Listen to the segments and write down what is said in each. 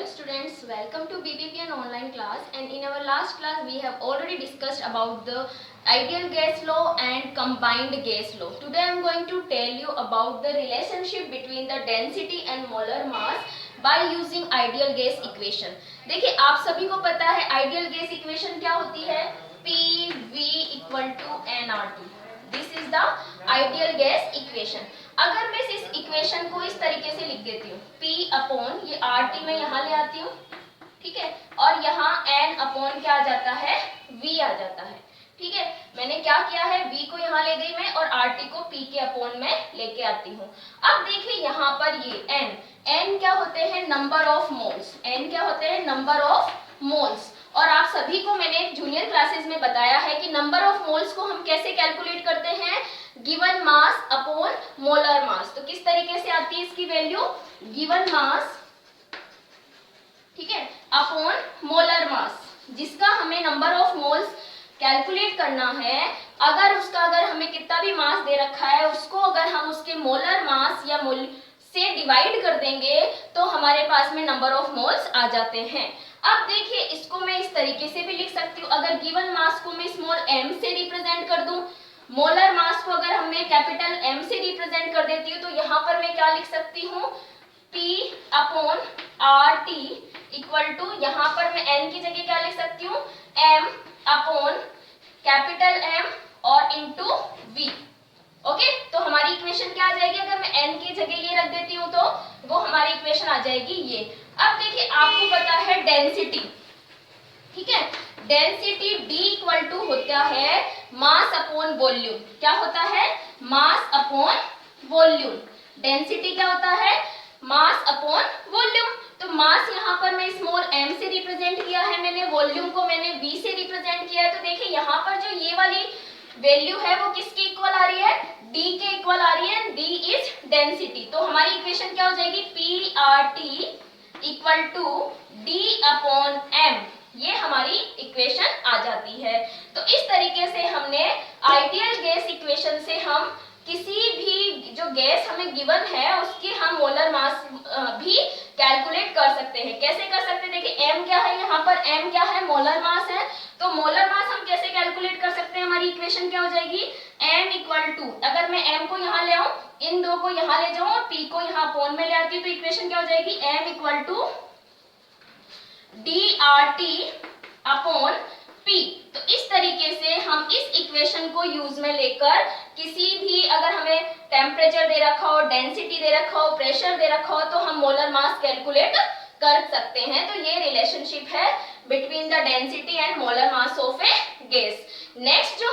Dear students, welcome to BPPN online class, and in our last class we have already discussed about the ideal gas law and combined gas law. Today I am going to tell you about the relationship between the density and molar mass by using ideal gas equation. देखिए आप सभी को पता है ideal gas equation क्या होती है, PV equal to nRT. This is the ideal gas equation. अगर मैं इस इक्वेशन को इस तरीके से लिख देती हूँ, P अपॉन ये RT में यहाँ ले आती हूँ, ठीक है, और यहाँ N अपॉन क्या आ जाता है, V आ जाता है, ठीक है। मैंने क्या किया है, V को यहाँ ले गई मैं और RT को P के अपॉन में लेके आती हूँ। अब देखिए यहाँ पर ये N क्या होते हैं, नंबर ऑफ मोल्स, N क्या होते हैं, नंबर ऑफ मोल्स। और आप सभी को मैंने जूनियर क्लासेस में बताया है कि नंबर ऑफ मोल्स को हम कैसे कैलकुलेट करते हैं, given mass upon molar mass. तो किस तरीके से आती है इसकी वैल्यू, गिवन मास, ठीक है, अपॉन मोलर मास, जिसका हमें नंबर ऑफ मोल्स कैलकुलेट करना है। अगर हमें कितना भी मास दे रखा है उसको अगर हम उसके मोलर मास या मोल से डिवाइड कर देंगे तो हमारे पास में नंबर ऑफ मोल्स आ जाते हैं। अब देखिए इसको मैं इस तरीके से भी लिख सकती हूँ, अगर गिवन मास को मैं स्मॉल m से रिप्रेजेंट कर दूं, मोलर मास को अगर हमें कैपिटल M से रिप्रेजेंट कर देती हूँ, तो यहाँ पर मैं क्या लिख सकती हूँ, P upon RT equal to, यहाँ पर मैं N की जगह क्या लिख सकती हूँ, M अपॉन कैपिटल M और इंटू V। ओके, तो हमारी इक्वेशन क्या आ जाएगी, अगर मैं N की जगह ये रख देती हूँ तो वो हमारी इक्वेशन आ जाएगी ये। अब देखिए आपको पता है डेंसिटी, ठीक है, डेंसिटी D इक्वल टू होता है मास अपॉन वॉल्यूम। क्या होता है, मास अपॉन वॉल्यूम। डेंसिटी क्या होता है, मास अपॉन वॉल्यूम। तो मास यहाँ पर मैं स्मॉल m से रिप्रेजेंट किया है मैंने, वॉल्यूम को मैंने v से रिप्रेजेंट किया है। तो देखिए यहाँ पर जो ये वाली वैल्यू है वो किसके इक्वल आ रही है, d के इक्वल आ रही है, d इज डेंसिटी। तो हमारी इक्वेशन क्या हो जाएगी, PRT equal to d upon m, ये हमारी इक्वेशन आ जाती है। तो इस तरीके से हमने आइडियल गैस इक्वेशन से हम किसी भी जो गैस हमें गिवन है उसकी हम मोलर मास भी कैलकुलेट कर सकते हैं। कैसे कर सकते हैं, देखिए m क्या है, यहाँ पर m क्या है, मोलर मास है। तो मोलर मास हम कैसे कैलकुलेट कर सकते हैं, हमारी इक्वेशन क्या हो जाएगी, m इक्वल टू, अगर मैं m को यहाँ ले आऊं, इन दो को यहाँ ले जाऊं और p को यहाँ अपॉन में ले आती हूँ, तो इक्वेशन क्या हो जाएगी, m equal to DRT upon P। तो इस तरीके से हम इस इक्वेशन को यूज में लेकर किसी भी, अगर हमें टेम्परेचर दे रखा हो, डेंसिटी दे रखा हो, प्रेशर दे रखा हो, तो हम मोलर मास कैलकुलेट कर सकते हैं। तो ये रिलेशनशिप है between the density and molar mass of A gas. Next जो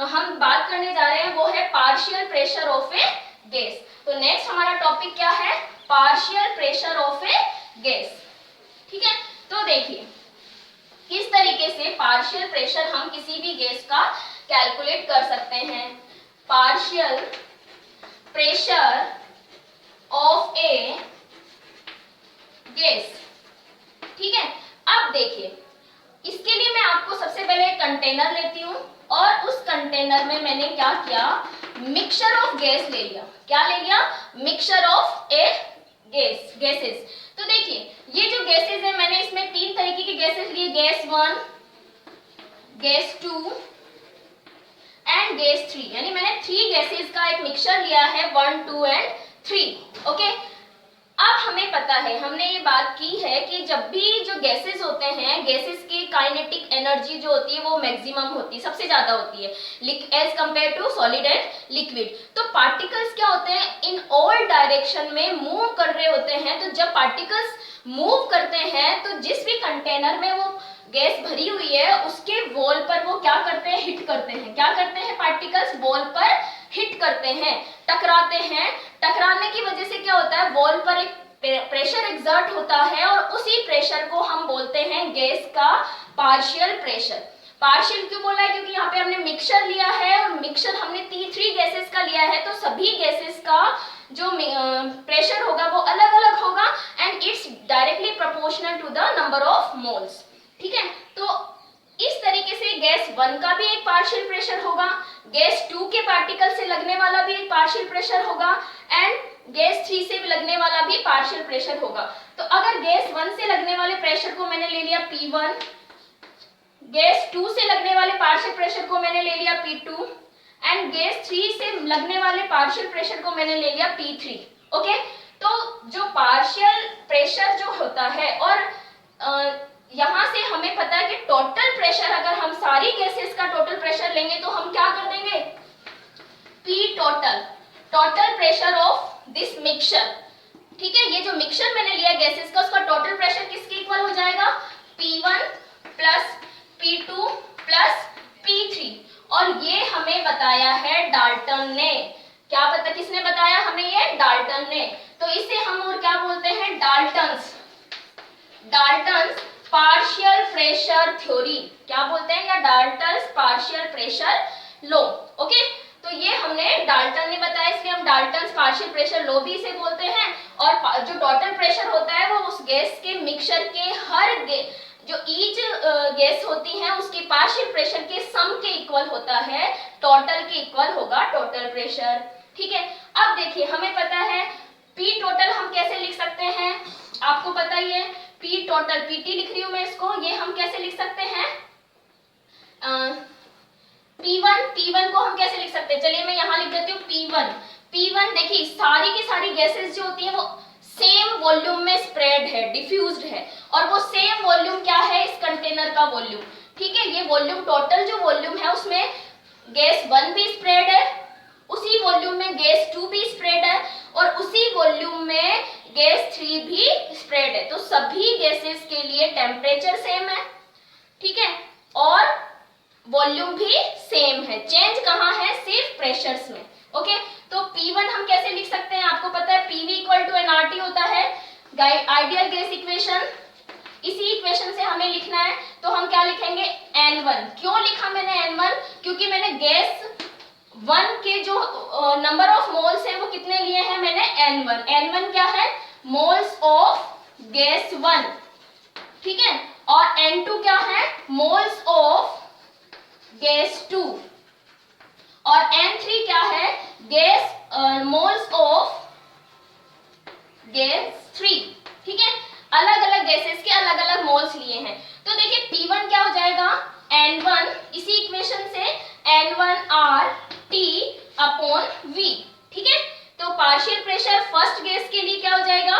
हम बात करने जा रहे हैं वो है partial pressure of A gas. तो नेक्स्ट हमारा टॉपिक क्या है, partial pressure of A gas, ठीक है। तो देखिए किस तरीके से पार्शियल प्रेशर हम किसी भी गैस का कैलकुलेट कर सकते हैं। Partial pressure of A gas, ठीक है। अब देखिए इसके लिए मैं आपको सबसे पहले एक कंटेनर लेती हूँ और उस कंटेनर में मैंने क्या किया, मिक्सचर ऑफ गैस ले लिया। क्या ले लिया, मिक्सचर ऑफ ए गैसेस। तो देखिए ये जो गैसेस है, मैंने इसमें तीन तरीके के गैसेस लिए, गैस 1, गैस 2 एंड गैस 3, यानी मैंने 3 गैसेस का एक मिक्सचर लिया है, 1, 2 एंड 3। ओके, अब हमें पता है, हमने ये बात की है कि जब भी जो गैसेस होते हैं, गैसेस की काइनेटिक एनर्जी जो होती है वो मैक्सिमम होती है, सबसे ज्यादा होती है as compare to solid and liquid. तो पार्टिकल्स क्या होते हैं, इन ऑल डायरेक्शन में मूव कर रहे होते हैं। तो जब पार्टिकल्स मूव करते हैं तो जिस भी कंटेनर में वो गैस भरी हुई है उसके वॉल पर वो क्या करते हैं, हिट करते हैं। क्या करते हैं, पार्टिकल्स वॉल पर हिट करते हैं, टकराते हैं। टकराने की वजह से क्या होता है, वॉल पर एक प्रेशर एक्सर्ट होता है और उसी प्रेशर को हम बोलते हैं गैस का पार्शियल प्रेशर। पार्शियल क्यों बोला है, क्योंकि यहाँ पे हमने मिक्सचर लिया है और मिक्सचर हमने 3 गैसेस का लिया है, तो सभी गैसेस का जो प्रेशर होगा वो अलग अलग होगा and it's directly proportional to the number of moles, ठीक है। तो इस तरीके से गैस 1 का भी एक पार्शियल प्रेशर होगा, गैस 2 के पार्टिकल से लगने वाला भी एक पार्शियल प्रेशर होगा एंड गैस 3 से लगने वाला भी पार्शियल प्रेशर होगा। तो अगर गैस 1 से वाले प्रेशर को मैंने ले लिया P1, गैस 2 से लगने वाले पार्शियल प्रेशर को मैंने ले लिया P2 एंड गैस 3 से लगने वाले पार्शियल प्रेशर को मैंने ले लिया P3। ओके, तो जो पार्शियल प्रेशर जो होता है और यहाँ से हमें पता है कि टोटल प्रेशर, अगर हम सारी गैसेस का टोटल प्रेशर लेंगे तो हम क्या कर देंगे, P total pressure of this mixture. ठीक है, ये जो मिक्सचर मैंने लिया गैसेस का, उसका टोटल प्रेशर किसके इक्वल हो जाएगा, P1 plus P2 plus P3। और ये हमें बताया है डाल्टन ने। क्या पता किसने बताया हमें, ये डाल्टन ने। तो इसे हम और क्या बोलते हैं, डाल्टन्स पार्शियल प्रेशर थ्योरी क्या बोलते हैं, या Dalton's partial pressure law. Okay, तो ये हमने डाल्टन ने बताया, इसलिए हम डाल्टन्स पार्शियल प्रेशर लॉ भी इसे बोलते हैं। और जो टोटल प्रेशर होता है वो उस गैस के मिक्सचर के हर जो ईच गैस होती है उसके पार्शियल प्रेशर के सम के इक्वल होता है, टोटल के इक्वल होगा टोटल प्रेशर। ठीक है, अब देखिए हमें पता है P टोटल हम कैसे लिख सकते हैं, आपको पता ही है P टोटल, PT लिख रही हूं मैं इसको, ये हम कैसे लिख सकते हैं, P1 को हम कैसे लिख सकते हैं, चलिए मैं यहाँ लिख देती हूँ P1। देखिए सारी की सारी गैसेस जो होती है वो सेम वॉल्यूम में स्प्रेड है, डिफ्यूज्ड है, और वो सेम वॉल्यूम क्या है, इस कंटेनर का वॉल्यूम। ठीक है, ये वॉल्यूम, टोटल जो वॉल्यूम है उसमें गैस 1 भी स्प्रेड है, उसी वॉल्यूम में गैस 2 भी स्प्रेड है, और उसी वॉल्यूम में गैस 3 भी स्प्रेड है। तो सभी गैसेस के लिए टेम्परेचर सेम है, ठीक है, और वॉल्यूम भी सेम है। चेंज कहाँ है, सिर्फ प्रेशर्स में। ओके, तो P1 हम कैसे लिख सकते हैं, आपको पता है PV इक्वल टू nRT होता है, आइडियल गैस इक्वेशन। इसी इक्वेशन से हमें लिखना है, तो हम क्या लिखेंगे, N1। क्यों लिखा मैंने N1, क्योंकि मैंने गैस 1 के जो नंबर ऑफ मोल्स है वो कितने लिए हैं, मैंने N1 क्या है, मोल्स ऑफ गैस 1। ठीक है, और N2 क्या है, मोल्स ऑफ गैस 2, और N3 क्या है, गैस मोल्स ऑफ गैस 3। ठीक है, अलग अलग गैसेस के अलग अलग मोल्स लिए हैं। तो देखिए P1 क्या हो जाएगा, N1, इसी इक्वेशन से N1RT अपॉन V। ठीक है, तो पार्शियल प्रेशर फर्स्ट गैस के लिए क्या हो जाएगा,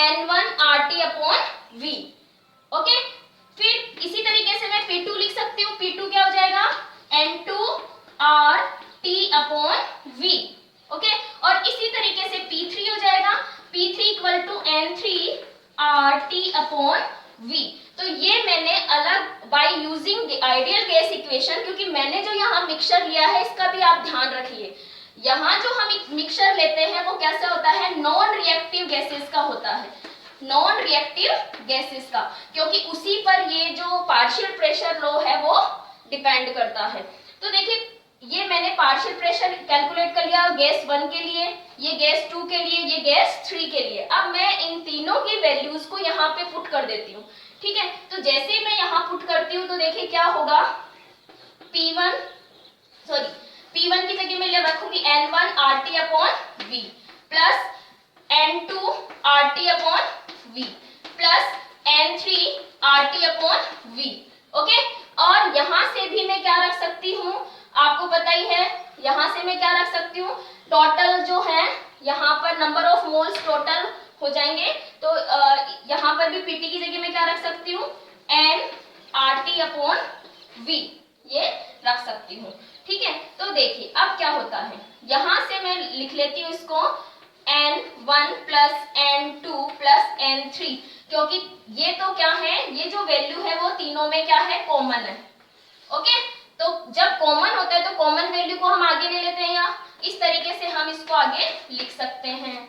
N1RT अपॉन V। ओके, फिर इसी तरीके से मैं P2 लिख सकती हूँ, P2 क्या हो जाएगा, N2RT अपॉन V। ओके, और इसी तरीके से P3 हो जाएगा, P3 equal to N3RT upon V। तो ये मैंने अलग by using ideal gas equation, क्योंकि मैंने जो यहाँ मिक्सचर लिया है इसका भी आप ध्यान रखिए, यहाँ जो हम मिक्सचर लेते हैं वो कैसा होता है, नॉन रिएक्टिव गैसेस का होता है, नॉन रिएक्टिव गैसेस का, क्योंकि उसी पर ये जो पार्शियल प्रेशर लॉ है वो डिपेंड करता है। तो देखिए ये मैंने पार्शियल प्रेशर कैलकुलेट कर लिया गैस 1 के लिए, ये गैस 2 के लिए, ये गैस 3 के लिए। अब मैं इन तीनों की वैल्यूज को यहाँ पे पुट कर देती हूँ। ठीक है, तो जैसे मैं यहाँ पुट करती हूँ तो देखिए क्या होगा, P1 की जगह मैं रखूंगी N1RT upon V plus N2RT upon V plus N3RT upon V। Okay, और यहाँ से भी मैं क्या रख सकती हूँ, आपको पता ही है, यहाँ से मैं क्या रख सकती हूँ, टोटल जो है यहाँ पर नंबर ऑफ मोल्स टोटल हो जाएंगे, तो यहाँ पर भी PT की जगह मैं क्या रख सकती हूँ, NRT अपॉन V, ये रख सकती हूँ। ठीक है, तो देखिए अब क्या होता है, यहाँ से मैं लिख लेती हूँ इसको N1 plus N2 plus N3, क्योंकि ये तो क्या है, ये जो वैल्यू है वो तीनों में क्या है, कॉमन है। ओके, तो जब कॉमन होता है तो कॉमन वैल्यू को हम आगे ले लेते हैं, या इस तरीके से हम इसको आगे लिख सकते हैं।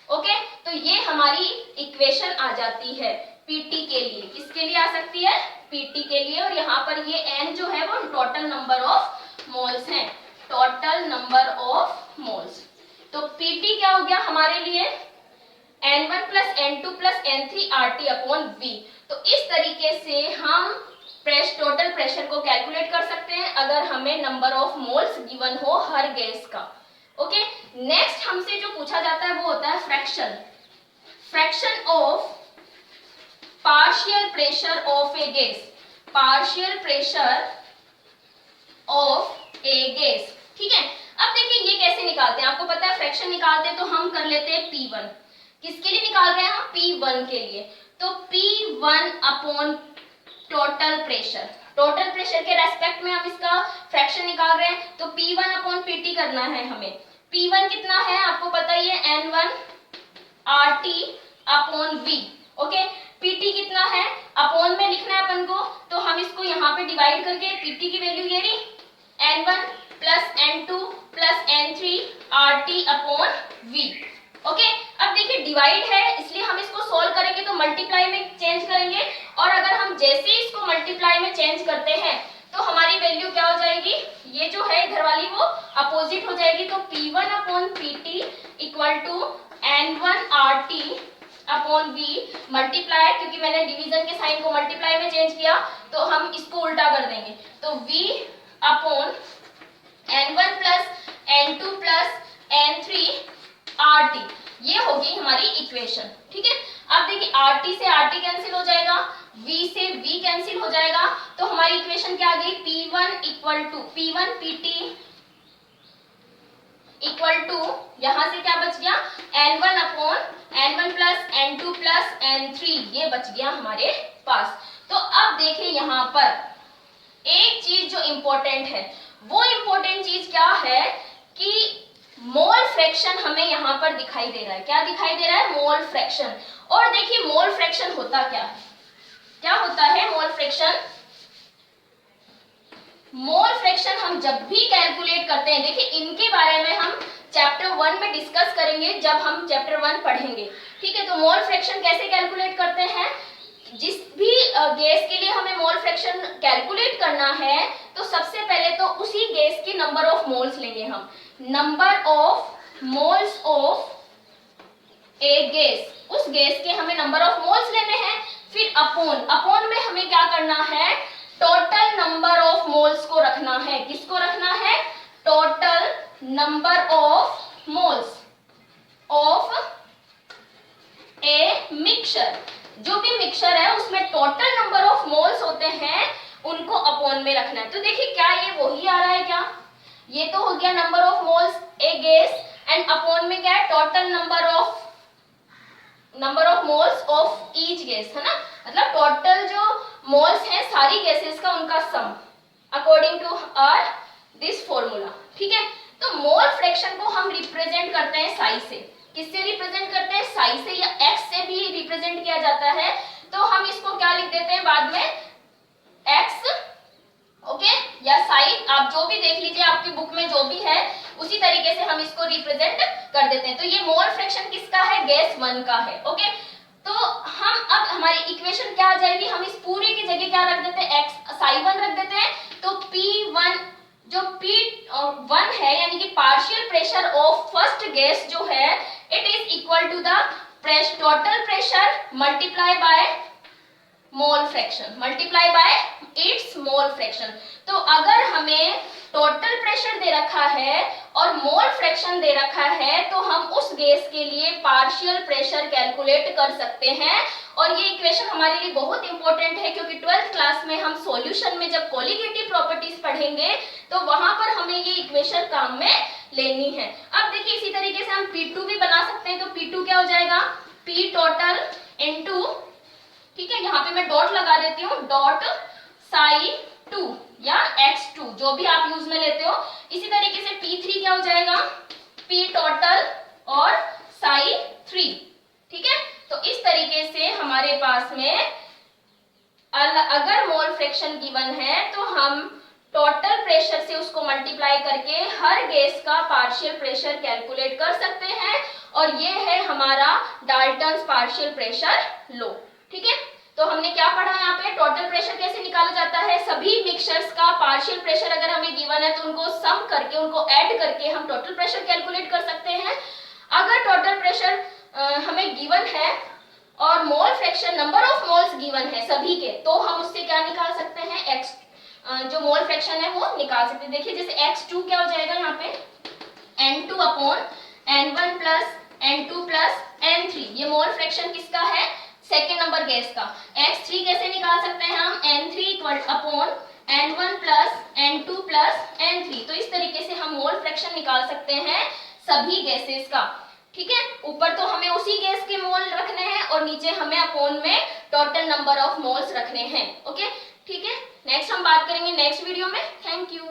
ओके, तो ये हमारी इक्वेशन आ जाती है PT के लिए, किसके लिए आ सकती है, PT के लिए, और यहाँ पर ये N जो है वो टोटल नंबर ऑफ मोल्स है, टोटल नंबर ऑफ मोल्स। तो PT क्या हो गया हमारे लिए, N1 plus N2 plus N3RT upon V। तो इस तरीके से हम टोटल प्रेशर को कैलकुलेट कर सकते हैं अगर हमें नंबर ऑफ मोल्स गिवन हो हर गैस का। ओके, नेक्स्ट हमसे जो पूछा जाता है वो होता है fraction of partial pressure of A gas, partial pressure of A gas. ठीक है, अब देखिए ये कैसे निकालते हैं, आपको पता है फ्रैक्शन निकालते हैं तो हम कर लेते हैं P1। किसके लिए निकाल रहे हैं हम? P1 के लिए। तो P1 upon total pressure, total pressure के रेस्पेक्ट में हम इसका फ्रैक्शन निकाल रहे हैं, तो P1 अपॉन PT करना है हमें। P1 कितना है आपको पता ही है, N1 RT upon V। Okay, PT कितना है, अपॉन में लिखना है अपन को, तो हम इसको यहाँ पे डिवाइड करके PT की वैल्यू ये रही N1 plus N2 plus N3 RT upon V। Okay, अब देखिए डिवाइड है इसलिए हम इसको सोल्व करेंगे तो मल्टीप्लाई में चेंज करेंगे, और अगर हम जैसे ही इसको मल्टीप्लाई में चेंज करते हैं तो हमारी वैल्यू क्या हो जाएगी, ये जो है इधर वाली वो अपोजिट हो जाएगी। तो P1 upon PT equal to N1 RT upon V multiply, क्योंकि मैंने डिवीजन के साइन को मल्टीप्लाई में चेंज किया तो हम इसको उल्टा कर देंगे, तो V upon N1 plus N2 plus N3 RT, ये होगी हमारी इक्वेशन। ठीक है, अब देखिए RT से RT कैंसिल हो जाएगा, V से V कैंसिल हो जाएगा, तो हमारी इक्वेशन क्या आ गई, P1 equal to P1 PT equal to, यहां से क्या बच गया, N1 upon N1 plus N2 plus N3, ये बच गया हमारे पास। तो अब देखिए यहाँ पर एक चीज जो इंपॉर्टेंट है, वो इंपॉर्टेंट चीज क्या है कि मोल फ्रैक्शन हमें यहाँ पर दिखाई दे रहा है। क्या दिखाई दे रहा है, मोल फ्रैक्शन। और देखिए मोल फ्रैक्शन होता क्या है, क्या होता है मोल फ्रैक्शन, मोल फ्रैक्शन हम जब भी कैलकुलेट करते हैं, देखिए इनके बारे में हम चैप्टर 1 में डिस्कस करेंगे जब हम चैप्टर 1 पढ़ेंगे। ठीक है, तो मोल फ्रैक्शन कैसे कैलकुलेट करते हैं, जिस भी गैस के लिए हमें मोल फ्रैक्शन कैलकुलेट करना है तो सबसे पहले तो उसी गैस के नंबर ऑफ मोल्स लेंगे हम, number of moles of A gas, उस गैस के हमें नंबर ऑफ मोल्स लेने हैं। फिर अपॉन में हमें क्या करना है, टोटल नंबर ऑफ मोल्स को रखना है। किसको रखना है, total number of moles of a mixture, जो भी मिक्सचर है उसमें टोटल नंबर ऑफ मोल्स होते हैं, उनको अपॉन में रखना है। तो देखिए क्या ये वही आ रहा है क्या, ये तो हो गया number of moles A gas, and upon में क्या है, total number of moles of each gas, है ना, मतलब टोटल जो मोल्स हैं सारी गैसेस का उनका sum according to our this formula. ठीक है, तो मोल फ्रैक्शन को हम रिप्रेजेंट करते हैं साई से। किससे रिप्रेजेंट करते हैं, साई से, या एक्स से भी रिप्रेजेंट किया जाता है। तो हम इसको क्या लिख देते हैं बाद में, एक्स, ओके, या साई, आप जो भी देख लीजिए आपकी बुक में जो भी है उसी तरीके से हम इसको रिप्रेजेंट कर देते हैं। तो ये मोल फ्रैक्शन किसका है, गैस 1 का है। ओके, तो हम अब हमारी इक्वेशन क्या आ जाएगी, हम इस पूरे की जगह क्या रख देते हैं, एक्स साई 1 रख देते हैं। तो P1 जो P1 है यानी कि partial pressure of first gas जो है, it is equal to the total pressure multiply by mole fraction, multiply by its mole fraction. तो अगर हमें टोटल प्रेशर दे रखा है और मोल फ्रैक्शन दे रखा है तो हम उस गैस के लिए पार्शियल प्रेशर कैलकुलेट कर सकते हैं। और ये इक्वेशन हमारे लिए बहुत इंपॉर्टेंट है क्योंकि 12th क्लास में हम सॉल्यूशन में जब कोलिगेटिव प्रॉपर्टीज पढ़ेंगे तो वहां पर हमें ये इक्वेशन काम में लेनी है। अब देखिए इसी तरीके से हम P2 भी बना सकते हैं। तो P2 क्या हो जाएगा, P टोटल इनटू, ठीक है, यहाँ पे मैं डॉट लगा देती हूँ, डॉट साई 2 या x2 जो भी आप यूज में लेते हो। इसी तरीके से P3 क्या हो जाएगा, P टोटल और साई 3। ठीक है, तो इस तरीके से हमारे पास में अगर मोल फ्रैक्शन गिवन है तो हम टोटल प्रेशर से उसको मल्टीप्लाई करके हर गैस का पार्शियल प्रेशर कैलकुलेट कर सकते हैं। और ये है हमारा डाल्टन्स पार्शियल प्रेशर लॉ। ठीक है, तो हमने क्या पढ़ा यहाँ पे, टोटल प्रेशर कैसे निकाला जाता है, सभी मिक्सचर्स का पार्शियल प्रेशर अगर हमें गिवन है तो उनको सम करके, उनको ऐड करके हम टोटल प्रेशर कैलकुलेट कर सकते हैं। अगर टोटल प्रेशर हमें गिवन है और mole fraction number of moles given है सभी के, तो हम उससे क्या निकाल सकते हैं, एक्स जो मोल फ्रैक्शन है वो निकाल सकते हैं। देखिए जैसे x2 क्या हो जाएगा यहाँ पे, N2 upon N1 plus N2 plus N3, ये मोल फ्रैक्शन किसका है, सेकेंड नंबर गैस का X3 कैसे निकाल सकते हैं हम, N3 equal upon N1 plus N2 plus N3। तो इस तरीके से हम मोल फ्रैक्शन निकाल सकते हैं सभी गैसेस का। ठीक है, ऊपर तो हमें उसी गैस के मोल रखने हैं और नीचे हमें अपॉन में टोटल नंबर ऑफ मोल्स रखने हैं। ओके, ठीक है, नेक्स्ट हम बात करेंगे नेक्स्ट वीडियो में। Thank you.